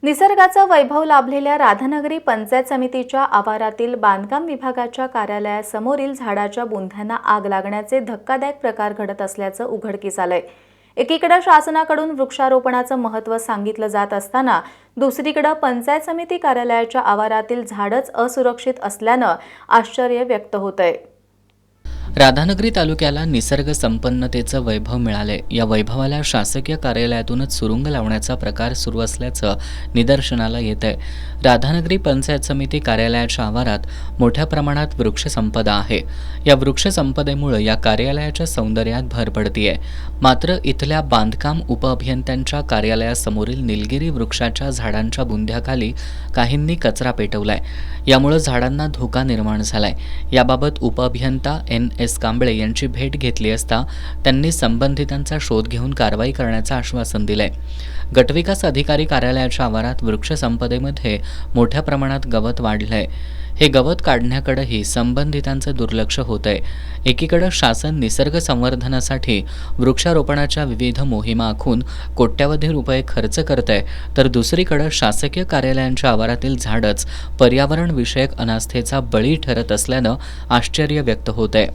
निसर्गाचा वैभव लाभलेल्या राधानगरी पंचायत समितीच्या आवारातील बांधकाम विभागाच्या कार्यालयासमोरील झाडाच्या बुंध्यांना आग लागण्याचे धक्कादायक प्रकार घडत असल्याचं उघडकीस आलंय। एकीकडे शासनाकडून वृक्षारोपणाचं महत्त्व सांगितलं जात असताना दुसरीकडे पंचायत समिती कार्यालयाच्या आवारातील झाडच असुरक्षित असल्यानं आश्चर्य व्यक्त होतंय। राधानगरी तालुक्याला निसर्ग संपन्नतेचं वैभव मिळाले। या वैभवाला शासकीय कार्यालयातूनच सुरुंग लावण्याचा प्रकार सुरू असल्याचं निदर्शनाला येतंय। राधानगरी पंचायत समिती कार्यालयाच्या आवारात मोठ्या प्रमाणात वृक्षसंपदा आहे। या वृक्षसंपदेमुळे या कार्यालयाच्या सौंदर्यात भर पडतीये। मात्र इथल्या बांधकाम उपअभियंत्यांच्या कार्यालयासमोरील निलगिरी वृक्षाच्या झाडांच्या बुंध्याखाली काहींनी कचरा पेटवलाय। यामुळे झाडांना धोका निर्माण झालाय। याबाबत उपअभियंता NS कांबळे यांची भेट घेतली असता त्यांनी संबंधितांचा शोध घेऊन कारवाई करण्याचं आश्वासन दिलंय। गटविकास अधिकारी कार्यालयाच्या आवारात वृक्षसंपदेमध्ये मोठ्या प्रमाणात गवत वाढलंय। हे गवत काढण्याकडेही संबंधितांचं दुर्लक्ष होतंय। एकीकडे शासन निसर्ग संवर्धनासाठी वृक्षारोपणाच्या विविध मोहिमा आखून कोट्यवधी रुपये खर्च करतंय, तर दुसरीकडे शासकीय कार्यालयांच्या आवारातील झाडच पर्यावरण विषयक अनास्थेचा बळी ठरत असल्यानं आश्चर्य व्यक्त होतंय।